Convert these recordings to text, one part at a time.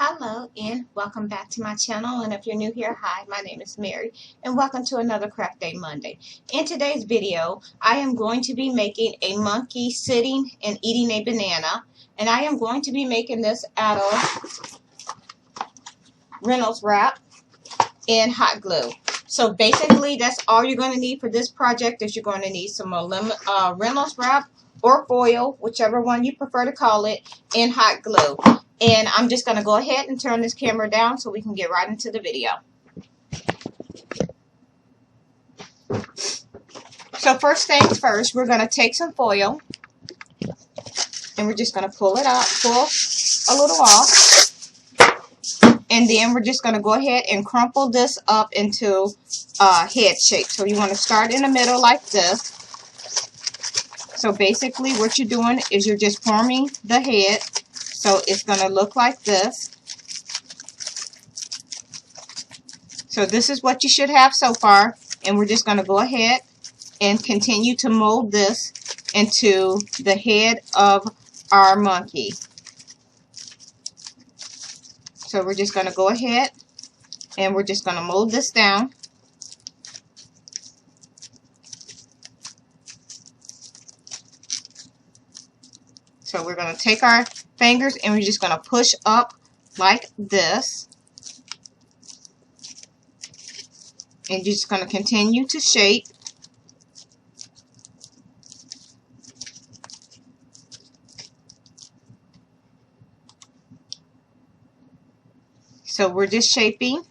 Hello and welcome back to my channel, and if you're new here, hi, my name is Mary and welcome to another Craft Day Monday. In today's video, I am going to be making a monkey sitting and eating a banana, and I am going to be making this out of Reynolds Wrap and hot glue. So basically that's all you're going to need for this project. Is you're going to need some Reynolds Wrap or foil, whichever one you prefer to call it, and hot glue. And I'm just going to go ahead and turn this camera down so we can get right into the video. So first things first, we're going to take some foil and we're just going to pull it out, pull a little off. And then we're just going to go ahead and crumple this up into head shape. So you want to start in the middle like this. So basically what you're doing is you're just forming the head. So it's going to look like this. So this is what you should have so far. And we're just going to go ahead and continue to mold this into the head of our monkey. So we're just going to go ahead and we're just going to mold this down. So we're going to take our fingers and we're just going to push up like this. And you're just going to continue to shape. So we're just shaping.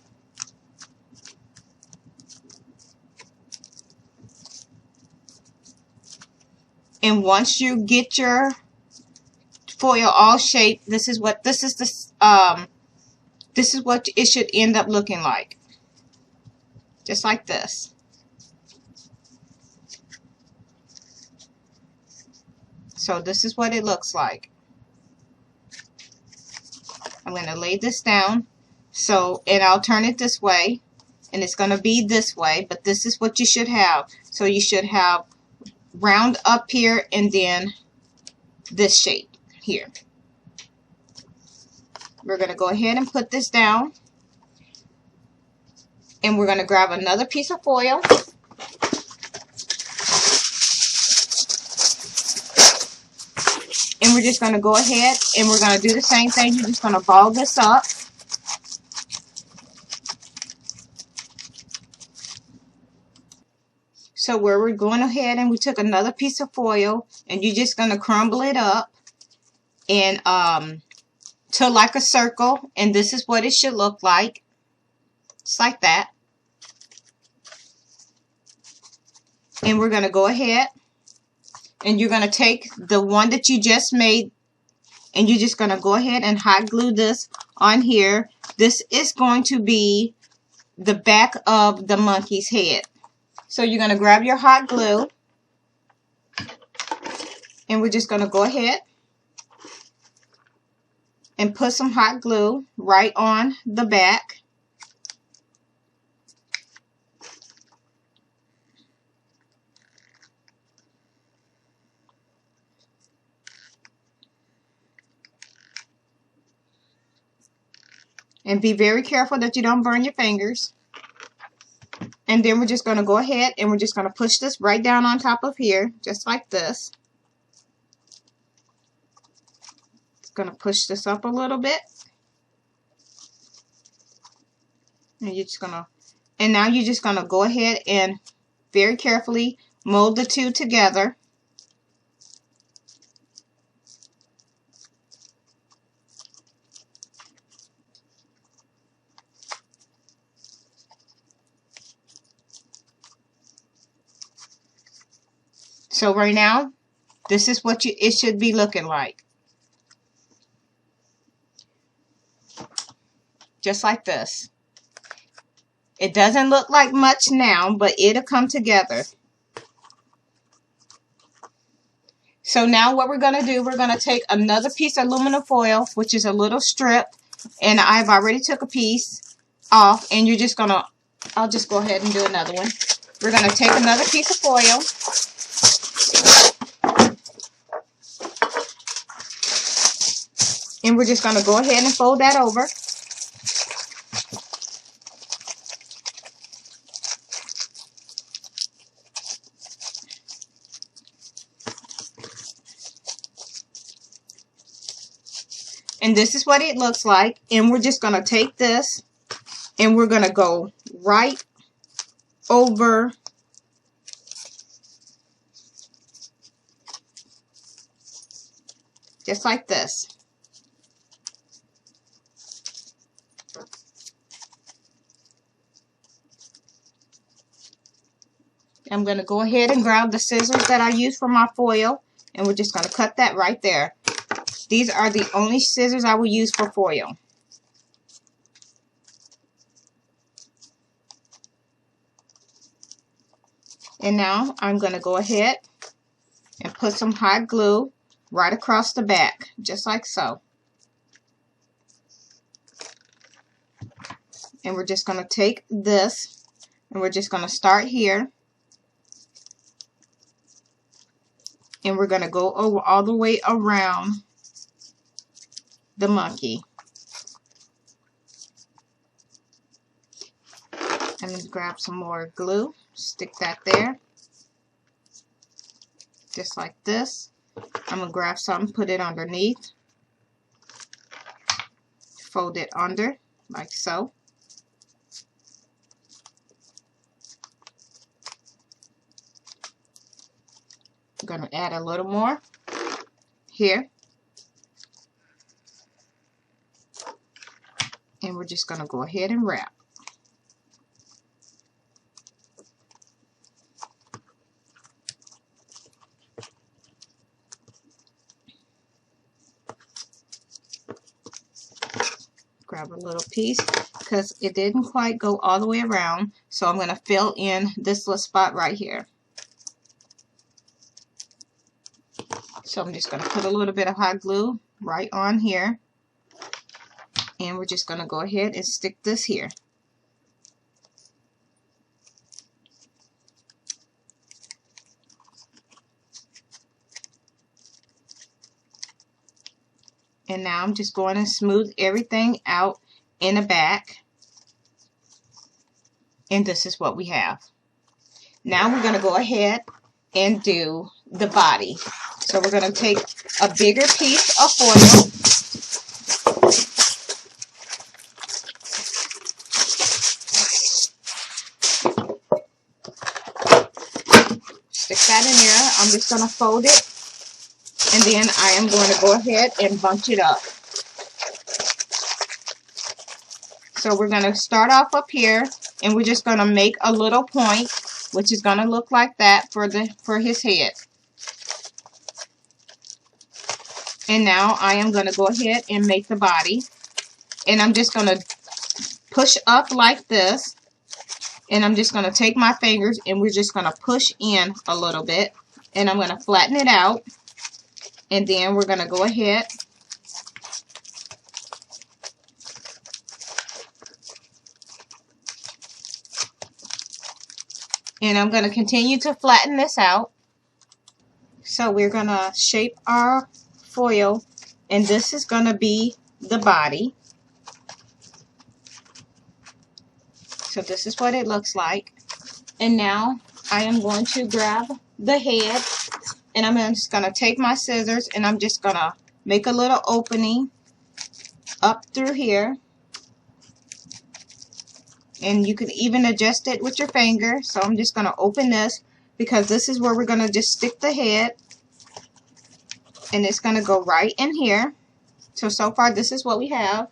And once you get your foil all shaped, this is what it should end up looking like. Just like this. So this is what it looks like. I'm going to lay this down. So, and I'll turn it this way, and it's going to be this way, but this is what you should have. So you should have round up here and then this shape here. We're going to go ahead and put this down, and we're going to grab another piece of foil, and we're just going to go ahead and we're going to do the same thing. You're just going to ball this up. So where we're going ahead and we took another piece of foil and you're just going to crumble it up and to like a circle, and this is what it should look like. Just like that. And we're going to go ahead and you're going to take the one that you just made and you're just going to go ahead and hot glue this on here. This is going to be the back of the monkey's head. So you're going to grab your hot glue and we're just going to go ahead and put some hot glue right on the back. And be very careful that you don't burn your fingers. And then we're just going to go ahead and we're just going to push this right down on top of here, just like this. Just going to push this up a little bit. And you're just going to, and now you're just going to go ahead and very carefully mold the two together. So right now, this is what it should be looking like. Just like this. It doesn't look like much now, but it'll come together. So now what we're going to do, we're going to take another piece of aluminum foil, which is a little strip, and I've already took a piece off, and you're just going to, I'll just go ahead and do another one. We're going to take another piece of foil. And we're just going to go ahead and fold that over. And this is what it looks like. And we're just going to take this and we're going to go right over just like this. I'm going to go ahead and grab the scissors that I used for my foil, and we're just going to cut that right there. These are the only scissors I will use for foil. And now I'm going to go ahead and put some hot glue right across the back, just like so. And we're just going to take this and we're just going to start here. And we're going to go over all the way around the monkey. I'm going to grab some more glue, stick that there, just like this. I'm going to grab something, put it underneath, fold it under, like so. I'm going to add a little more here. And we're just going to go ahead and wrap. Grab a little piece because it didn't quite go all the way around. So I'm going to fill in this little spot right here. So I'm just going to put a little bit of hot glue right on here. And we're just going to go ahead and stick this here. And now I'm just going to smooth everything out in the back. And this is what we have. Now we're going to go ahead and do the body. So we're going to take a bigger piece of foil. Stick that in there. I'm just going to fold it. And then I am going to go ahead and bunch it up. So we're going to start off up here. And we're just going to make a little point, which is going to look like that for his head. And now I am going to go ahead and make the body. And I'm just going to push up like this. And I'm just going to take my fingers and we're just going to push in a little bit. And I'm going to flatten it out. And then we're going to go ahead and I'm going to continue to flatten this out. So we're going to shape our foil, and this is going to be the body. So this is what it looks like. And now I am going to grab the head, and I'm just going to take my scissors and I'm just going to make a little opening up through here. And you can even adjust it with your finger. So I'm just going to open this because this is where we're going to just stick the head. And it's going to go right in here. So far this is what we have.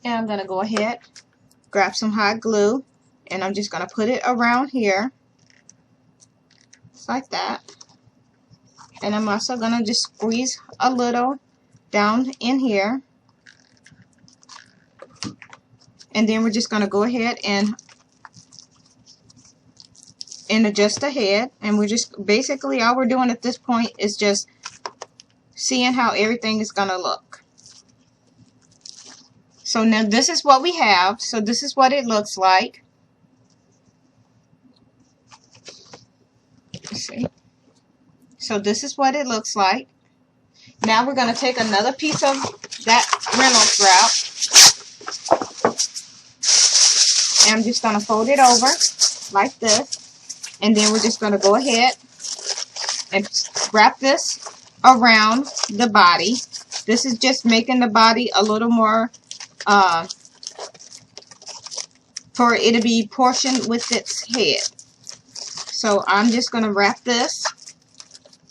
And I'm going to go ahead, grab some hot glue, and I'm just going to put it around here. Just like that. And I'm also going to just squeeze a little down in here. And then we're just going to go ahead and adjust the head. And we're just, basically all we're doing at this point is just seeing how everything is going to look. So now this is what we have. So this is what it looks like. Let's see. So this is what it looks like. Now we're going to take another piece of that Reynolds Wrap, and I'm just going to fold it over like this, and then we're just going to go ahead and wrap this around the body. This is just making the body a little more for it to be portioned with its head. So I'm just going to wrap this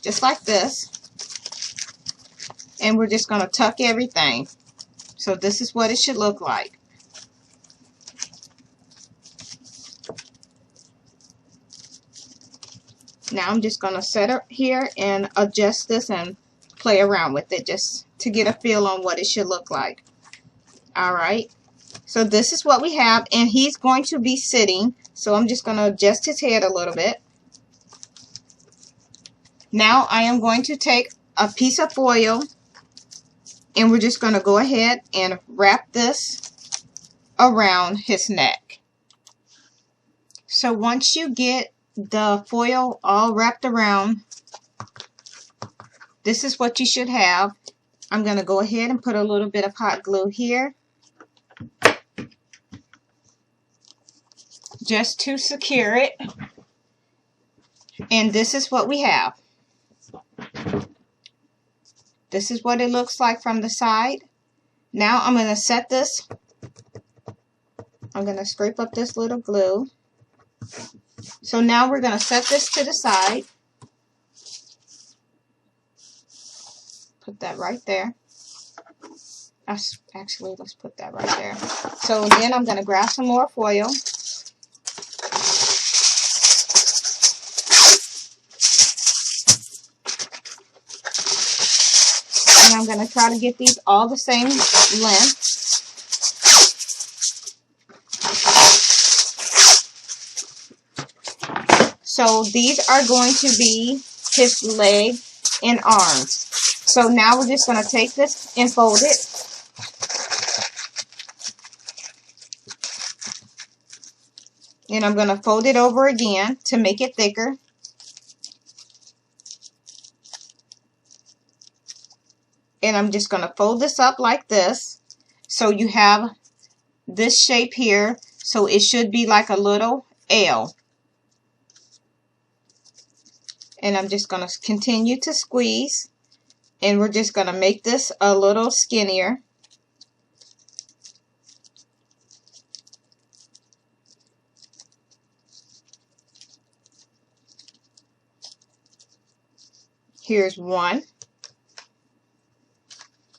just like this, and we're just going to tuck everything. So this is what it should look like. Now I'm just going to set it here and adjust this and play around with it just to get a feel on what it should look like. Alright, so this is what we have, and he's going to be sitting, so I'm just going to adjust his head a little bit. Now I am going to take a piece of foil, and we're just going to go ahead and wrap this around his neck. So once you get the foil all wrapped around, this is what you should have. I'm going to go ahead and put a little bit of hot glue here just to secure it. And this is what we have. This is what it looks like from the side. Now I'm going to set this. I'm going to scrape up this little glue. So now we're going to set this to the side. Put that right there. Actually, let's put that right there. So then I'm going to grab some more foil. And I'm going to try to get these all the same length. So these are going to be his leg and arms. So now we're just going to take this and fold it. And I'm going to fold it over again to make it thicker. And I'm just going to fold this up like this. So you have this shape here. So it should be like a little L. And I'm just going to continue to squeeze. And we're just going to make this a little skinnier. Here's one,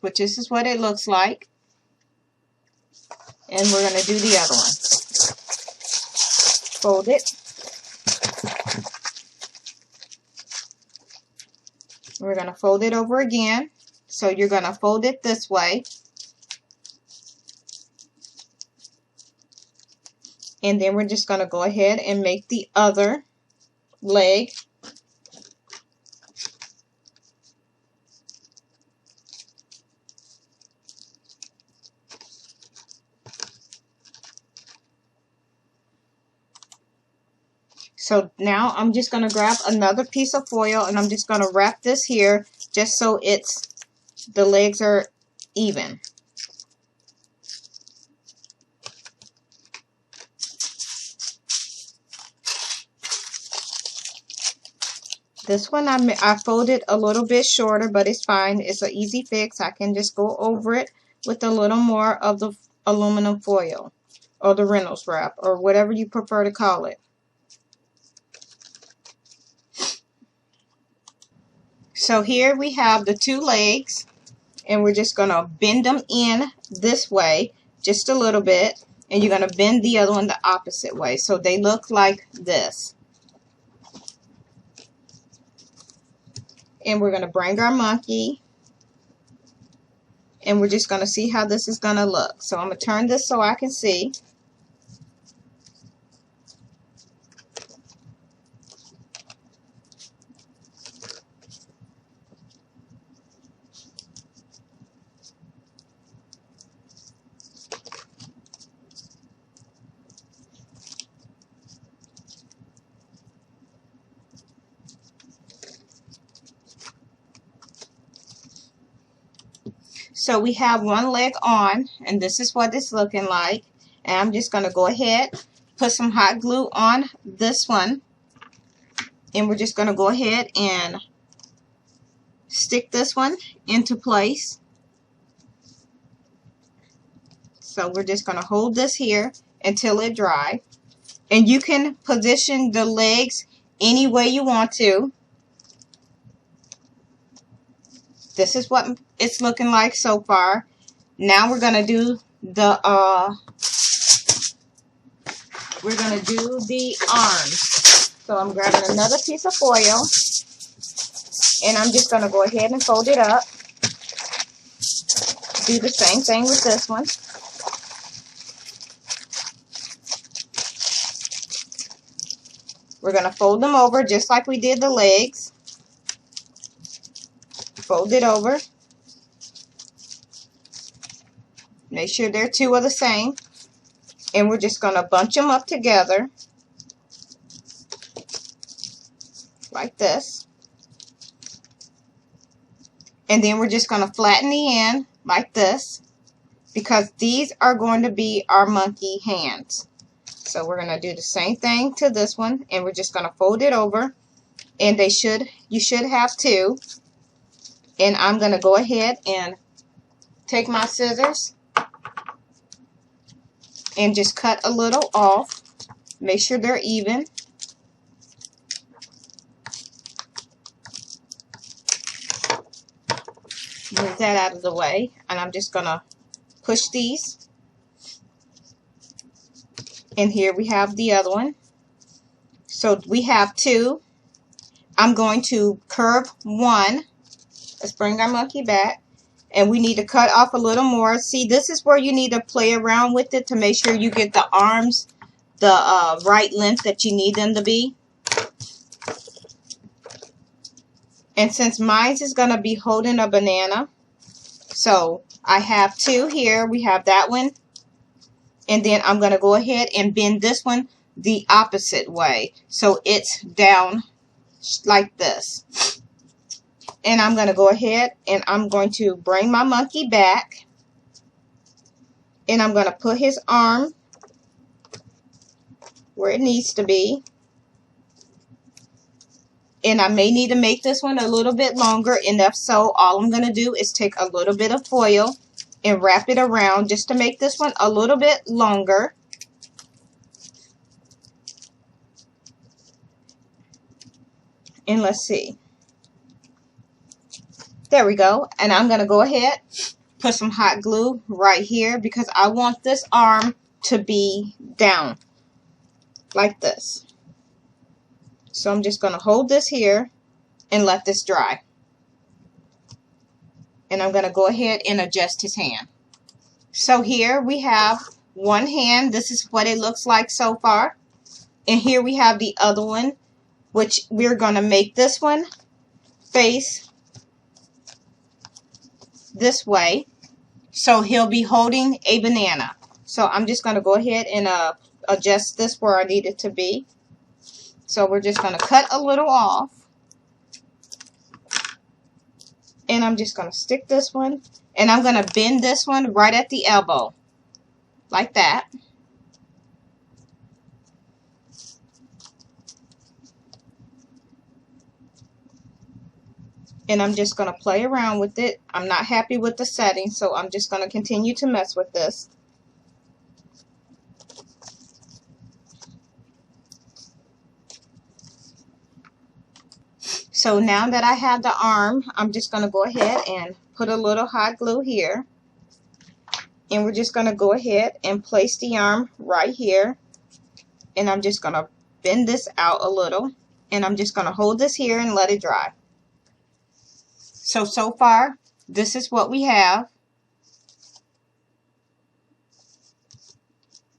which this is what it looks like. And we're going to do the other one. Fold it. We're going to fold it over again. So you're going to fold it this way. And then we're just going to go ahead and make the other leg. So now I'm just going to grab another piece of foil, and I'm just going to wrap this here just so the legs are even. This one I folded a little bit shorter, but it's fine. It's an easy fix. I can just go over it with a little more of the aluminum foil or the Reynolds Wrap or whatever you prefer to call it. So here we have the two legs, and we're just going to bend them in this way just a little bit, and you're going to bend the other one the opposite way so they look like this. And we're going to bring our monkey, and we're just going to see how this is going to look. So I'm going to turn this so I can see. So we have one leg on, and this is what it's looking like. And I'm just going to go ahead, put some hot glue on this one, and we're just going to go ahead and stick this one into place. So we're just going to hold this here until it dries. And you can position the legs any way you want to. This is what it's looking like so far. Now we're going to do the arms. So I'm grabbing another piece of foil, and I'm just going to go ahead and fold it up. Do the same thing with this one. We're going to fold them over just like we did the legs. Fold it over. Make sure they're two of the same. And we're just going to bunch them up together. Like this. And then we're just going to flatten the end like this. Because these are going to be our monkey hands. So we're going to do the same thing to this one. And we're just going to fold it over. And you should have two. And I'm going to go ahead and take my scissors and just cut a little off. Make sure they're even. Move that out of the way. And I'm just going to push these. And here we have the other one. So we have two. I'm going to curve one. Let's bring our monkey back. And we need to cut off a little more. See, this is where you need to play around with it to make sure you get the arms the right length that you need them to be. And since mine is going to be holding a banana, so I have two here. We have that one. And then I'm going to go ahead and bend this one the opposite way. So it's down like this. And I'm going to go ahead and I'm going to bring my monkey back. And I'm going to put his arm where it needs to be. And I may need to make this one a little bit longer. And if so, all I'm going to do is take a little bit of foil and wrap it around just to make this one a little bit longer. And let's see. There we go. And I'm going to go ahead, put some hot glue right here because I want this arm to be down like this. So I'm just going to hold this here and let this dry. And I'm going to go ahead and adjust his hand. So here we have one hand. This is what it looks like so far. And here we have the other one, which we're going to make this one face this way. So he'll be holding a banana. So I'm just going to go ahead and adjust this where I need it to be. So we're just going to cut a little off. And I'm just going to stick this one. And I'm going to bend this one right at the elbow. Like that. And I'm just going to play around with it. I'm not happy with the setting, so I'm just going to continue to mess with this. So now that I have the arm, I'm just going to go ahead and put a little hot glue here. And we're just going to go ahead and place the arm right here. And I'm just going to bend this out a little. And I'm just going to hold this here and let it dry. So far, this is what we have.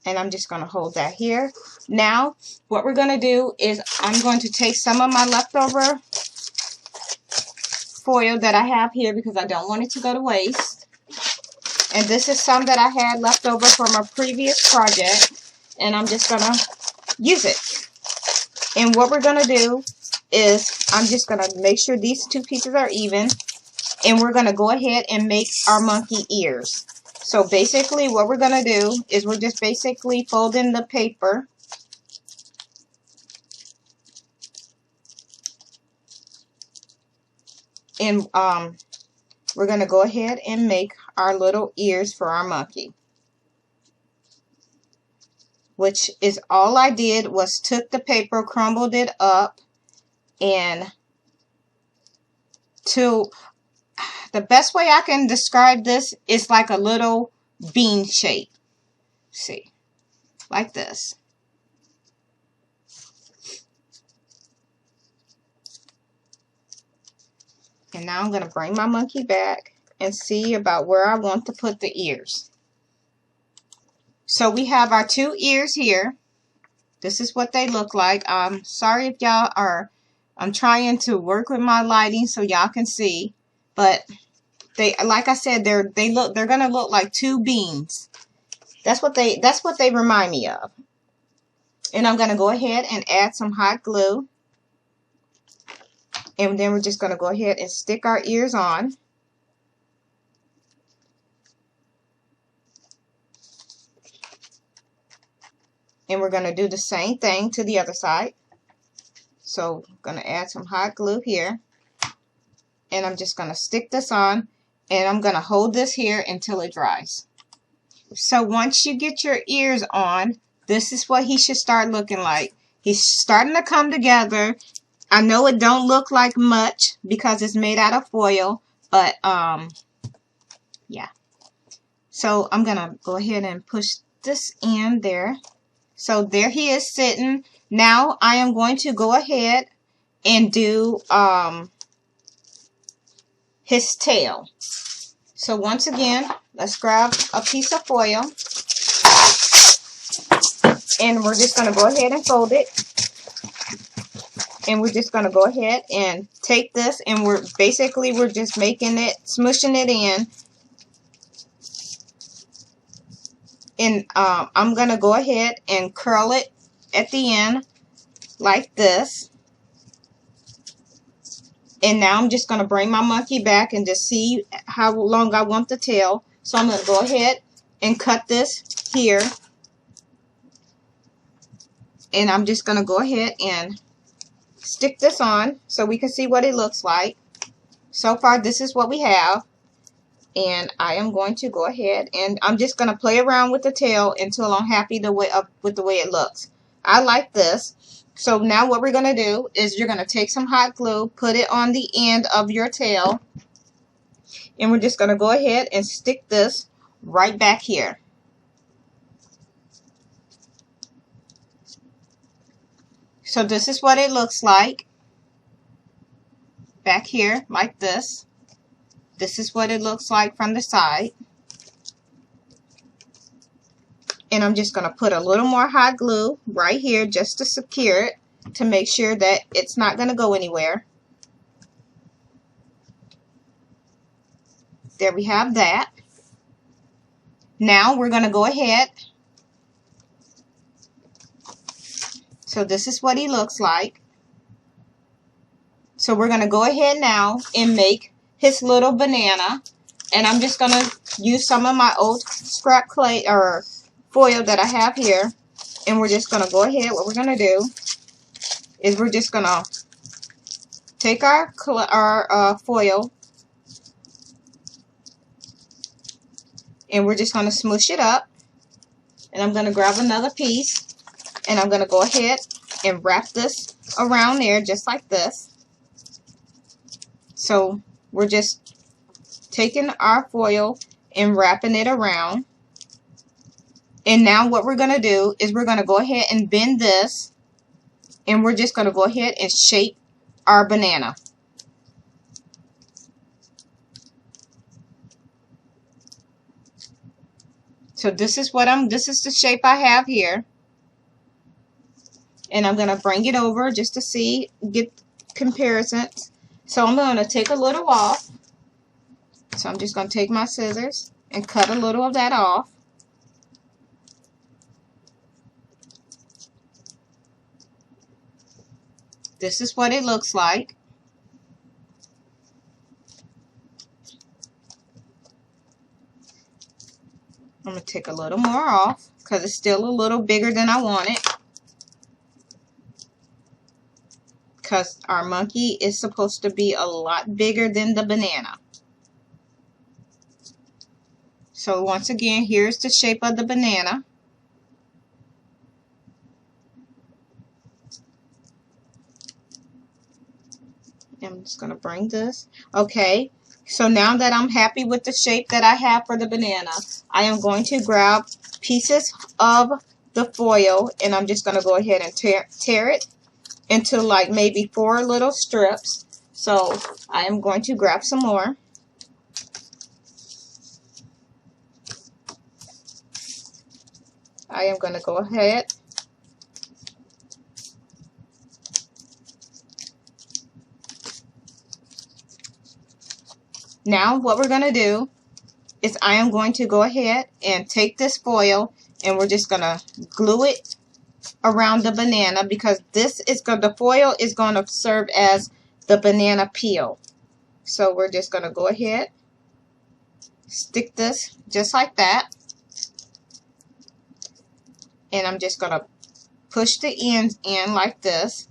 And I'm just going to hold that here. Now, what we're going to do is I'm going to take some of my leftover foil that I have here because I don't want it to go to waste. And this is some that I had left over from a previous project. And I'm just going to use it. And what we're going to do is I'm just going to make sure these two pieces are even. and we're going to go ahead and make our monkey ears. So basically what we're going to do is we're just basically folding the paper. And we're going to go ahead and make our little ears for our monkey. Which is all I did was took the paper, crumbled it up, and the best way I can describe this is like a little bean shape. See, like this. And now I'm going to bring my monkey back and see about where I want to put the ears. So we have our 2 ears here. This is what they look like. I'm sorry if y'all are, I'm trying to work with my lighting so y'all can see. But they, like I said, they're going to look like 2 beans. That's what they remind me of. And I'm going to go ahead and add some hot glue. And then we're just going to go ahead and stick our ears on. And we're going to do the same thing to the other side. So I'm going to add some hot glue here. And I'm just going to stick this on. And I'm going to hold this here until it dries. So once you get your ears on, this is what he should start looking like. He's starting to come together. I know it don't look like much because it's made out of foil, but yeah. So I'm gonna go ahead and push this in there. So there he is sitting. Now I am going to go ahead and do his tail. So once again, let's grab a piece of foil and we're just gonna go ahead and fold it. And we're just going to go ahead and take this and we're just making it, smushing it in. And I'm going to go ahead and curl it at the end like this. And now I'm just going to bring my monkey back and just see how long I want the tail. So I'm going to go ahead and cut this here. And I'm just going to go ahead and stick this on so we can see what it looks like. So far this is what we have, and I am going to go ahead and I'm just going to play around with the tail until I'm happy with the way it looks. I like this. So now what we're going to do is you're going to take some hot glue, put it on the end of your tail, and we're just going to go ahead and stick this right back here. So this is what it looks like back here, like this. This is what it looks like from the side. And I'm just going to put a little more hot glue right here just to secure it, to make sure that it's not going to go anywhere. There we have that. Now we're going to go ahead. So this is what he looks like. So we're going to go ahead now and make his little banana. And I'm just going to use some of my old scrap clay or foil that I have here. And we're just going to go ahead. What we're going to do is we're just going to take our foil. And we're just going to smoosh it up. And I'm going to grab another piece. And I'm going to go ahead and wrap this around there just like this. So we're just taking our foil and wrapping it around. And now what we're going to do is we're going to go ahead and bend this. And we're just going to go ahead and shape our banana. So this is the shape I have here. And I'm going to bring it over just to see, get comparisons. So I'm going to take a little off. So I'm just going to take my scissors and cut a little of that off. This is what it looks like. I'm going to take a little more off because it's still a little bigger than I want it. Because our monkey is supposed to be a lot bigger than the banana. So once again, here's the shape of the banana. I'm just going to bring this. Okay, so now that I'm happy with the shape that I have for the banana, I am going to grab pieces of the foil and I'm just going to go ahead and tear it into like maybe 4 little strips. So I am going to grab some more. I am going to go ahead now what we're going to do is I am going to go ahead and take this foil and we're just going to glue it around the banana because the foil is going to serve as the banana peel. So we're just going to go ahead, stick this just like that, and I'm just going to push the ends in like this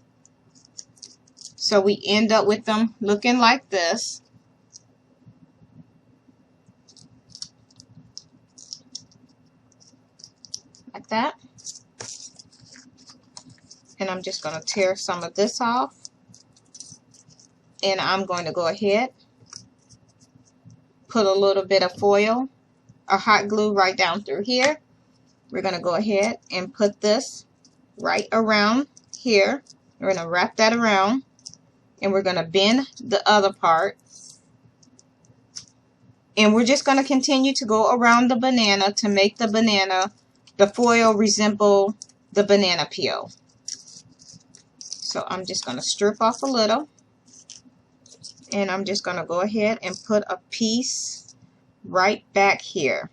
so we end up with them looking like this. Like that. And I'm just going to tear some of this off. And I'm going to go ahead, put a little bit of foil or hot glue right down through here. We're going to go ahead and put this right around here. We're going to wrap that around. And we're going to bend the other part. And we're just going to continue to go around the banana to make the foil resemble the banana peel. So I'm just going to strip off a little. And I'm just going to go ahead and put a piece right back here.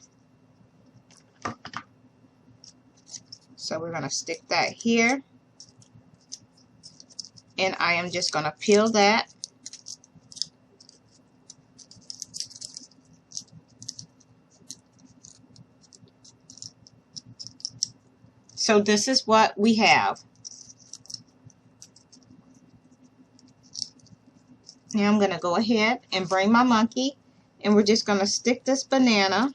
So we're going to stick that here. And I am just going to peel that. So this is what we have. Now I'm going to go ahead and bring my monkey and we're just going to stick this banana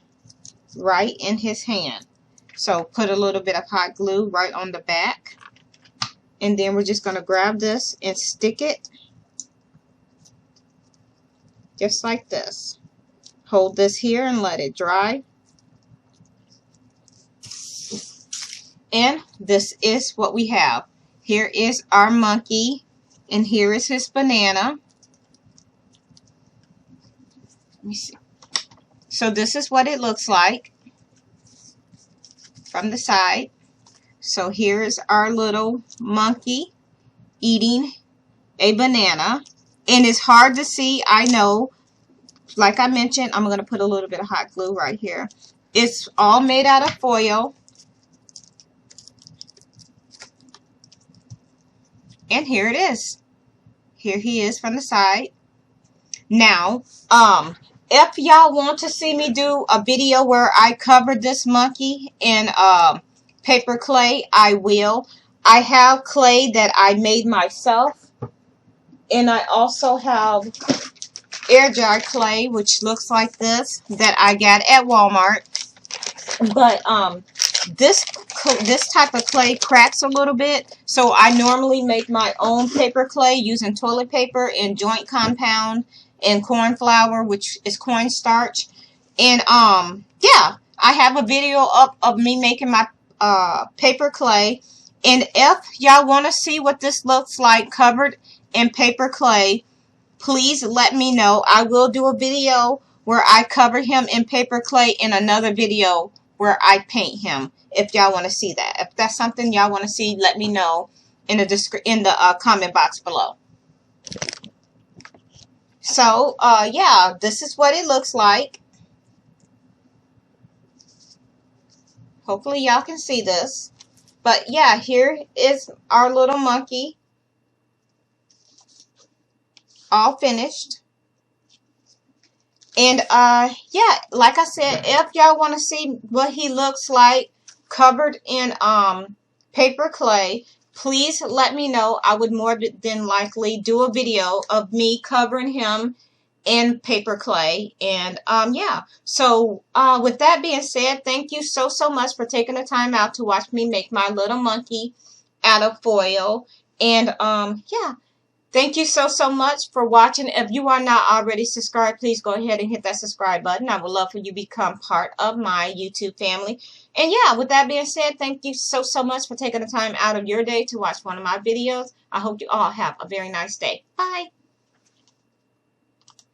right in his hand. So put a little bit of hot glue right on the back. And then we're just going to grab this and stick it just like this. Hold this here and let it dry. And this is what we have. Here is our monkey and here is his banana. Let me see. So this is what it looks like from the side. So here's our little monkey eating a banana. And it's hard to see, I know. Like I mentioned, I'm going to put a little bit of hot glue right here. It's all made out of foil. And here it is. Here he is from the side. Now, if y'all want to see me do a video where I covered this monkey in paper clay, I will. I have clay that I made myself. And I also have air dry clay, which looks like this, that I got at Walmart. But this type of clay cracks a little bit, so I normally make my own paper clay using toilet paper and joint compound and corn flour, which is cornstarch. And yeah, I have a video up of me making my paper clay. And if y'all want to see what this looks like covered in paper clay, please let me know. I will do a video where I cover him in paper clay and another video where I paint him, if y'all want to see that. If that's something y'all want to see, let me know in the comment box below. So, yeah, this is what it looks like. Hopefully y'all can see this. But yeah, here is our little monkey. All finished. And yeah, like I said, if y'all want to see what he looks like covered in paper clay, please let me know. I would more than likely do a video of me covering him in paper clay. And yeah, so with that being said, thank you so much for taking the time out to watch me make my little monkey out of foil. And yeah, thank you so much for watching. If you are not already subscribed, please go ahead and hit that subscribe button. I would love for you to become part of my YouTube family. And yeah, with that being said, thank you so much for taking the time out of your day to watch one of my videos. I hope you all have a very nice day. Bye.